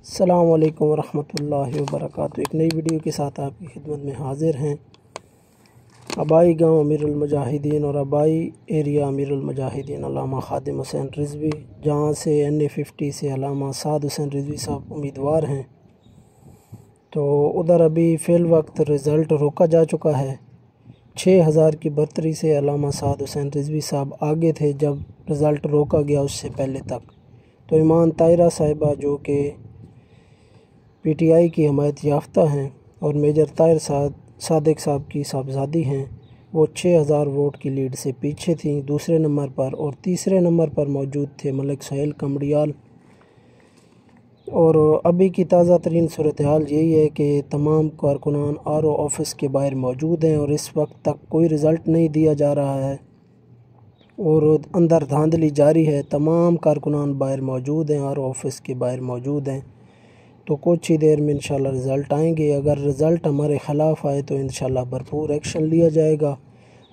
السلام علیکم ورحمۃ اللہ وبرکاتہ۔ ایک نئی ویڈیو کے ساتھ آپ کی خدمت میں حاضر ہیں۔ آبائی گاؤں امیر المجاہدین اور آبائی ایریا امیر المجاہدین علامہ خادم حسین رضوی، جہاں سے NA50 سے علامہ سعد حسین رضوی صاحب امیدوار ہیں، تو ادھر ابھی فی الوقت رزلٹ روکا جا چکا ہے۔ 6000 کی برتری سے علامہ سعد حسین رضوی صاحب آگے تھے جب رزلٹ روکا گیا اس سے پہلے تک۔ تو ایمان طاہرہ صاحبہ جو کہ PTI کی حمایت یافتہ ہیں اور میجر طاہر صادق صاحب کی صاحبزادی ہیں، وہ 6000 ووٹ کی لیڈ سے پیچھے تھیں دوسرے نمبر پر، اور تیسرے نمبر پر موجود تھے ملک سہیل کمڑیال۔ اور ابھی کی تازہ ترین صورتحال یہی ہے کہ تمام کارکنان RO آفس کے باہر موجود ہیں اور اس وقت تک کوئی رزلٹ نہیں دیا جا رہا ہے اور اندر دھاندلی جاری ہے۔ تمام کارکنان باہر موجود ہیں، RO آفس کے باہر موجود ہیں، تو کچھ ہی دیر میں انشاءاللہ رزلٹ آئیں گے۔ اگر رزلٹ ہمارے خلاف آئے تو انشاءاللہ بھرپور ایکشن لیا جائے گا،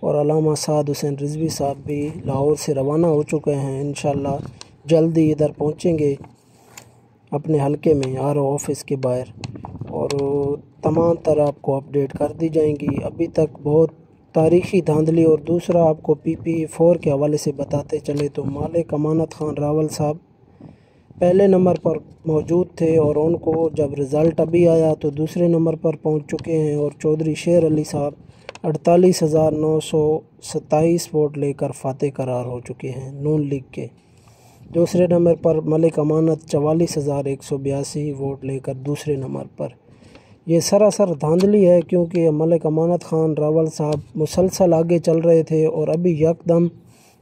اور علامہ سعد حسین رضوی صاحب بھی لاہور سے روانہ ہو چکے ہیں، انشاءاللہ جلدی ادھر پہنچیں گے اپنے حلقے میں RO آفس کے باہر، اور تمام تر آپ کو اپڈیٹ کر دی جائیں گی۔ ابھی تک بہت تاریخی دھاندلی، اور دوسرا آپ کو PP4 کے حوالے سے بتاتے چلے تو مالک امانت خان راول صاحب پہلے نمبر پر موجود تھے، اور ان کو جب رزلٹ ابھی آیا تو دوسرے نمبر پر پہنچ چکے ہیں، اور چودھری شیر علی صاحب 48,927 ووٹ لے کر فاتح قرار ہو چکے ہیں نون لیگ کے۔ دوسرے نمبر پر ملک امانت 44,182 ووٹ لے کر دوسرے نمبر پر۔ یہ سراسر دھاندلی ہے، کیونکہ ملک امانت خان راول صاحب مسلسل آگے چل رہے تھے اور ابھی یکدم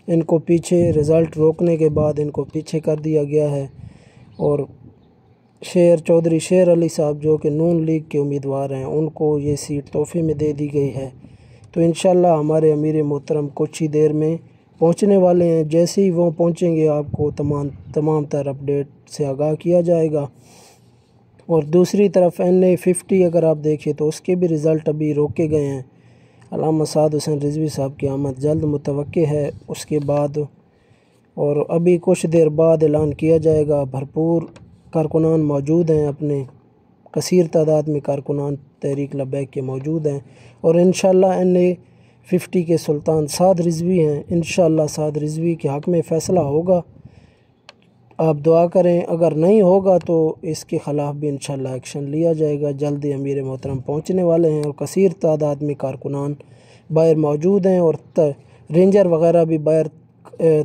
ان کو پیچھے رزلٹ روکنے کے بعد ان کو پیچھے کر دیا گیا ہے، اور چودھری شیر علی صاحب جو کہ نون لیگ کے امیدوار ہیں ان کو یہ سیٹ تحفے میں دے دی گئی ہے۔ تو انشاءاللہ ہمارے امیر محترم کچھ ہی دیر میں پہنچنے والے ہیں، جیسے ہی وہ پہنچیں گے آپ کو تمام تر اپڈیٹ سے آگاہ کیا جائے گا۔ اور دوسری طرف NA50 اگر آپ دیکھیں تو اس کے بھی رزلٹ ابھی روکے گئے ہیں۔ علامہ سعد حسین رضوی صاحب کی آمد جلد متوقع ہے اس کے بعد، اور ابھی کچھ دیر بعد اعلان کیا جائے گا۔ بھرپور کارکنان موجود ہیں، اپنے کثیر تعداد میں کارکنان تحریک لبیک کے موجود ہیں، اور انشاءاللہ NA50 کے سلطان سعد رضوی ہیں۔ انشاءاللہ سعد رضوی کے حق میں فیصلہ ہوگا، آپ دعا کریں۔ اگر نہیں ہوگا تو اس کے خلاف بھی انشاءاللہ ایکشن لیا جائے گا۔ جلدی امیر محترم پہنچنے والے ہیں، اور کثیر تعداد میں کارکنان باہر موجود ہیں، اور رینجر وغیرہ بھی باہر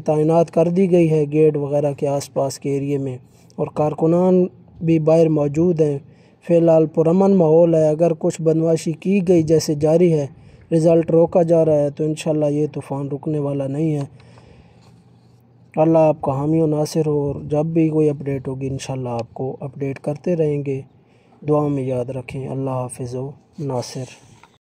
تعینات کر دی گئی ہے گیٹ وغیرہ کے آس پاس کے ایریے میں، اور کارکنان بھی باہر موجود ہیں۔ فی الحال پرامن ماحول ہے۔ اگر کچھ بدمعاشی کی گئی جیسے جاری ہے، رزلٹ روکا جا رہا ہے، تو انشاءاللہ یہ طوفان رکنے والا نہیں ہے۔ اللہ آپ کا حامی و ناصر ہو، اور جب بھی کوئی اپڈیٹ ہوگی انشاءاللہ آپ کو اپڈیٹ کرتے رہیں گے۔ دعا میں یاد رکھیں۔ اللہ حافظ و ناصر۔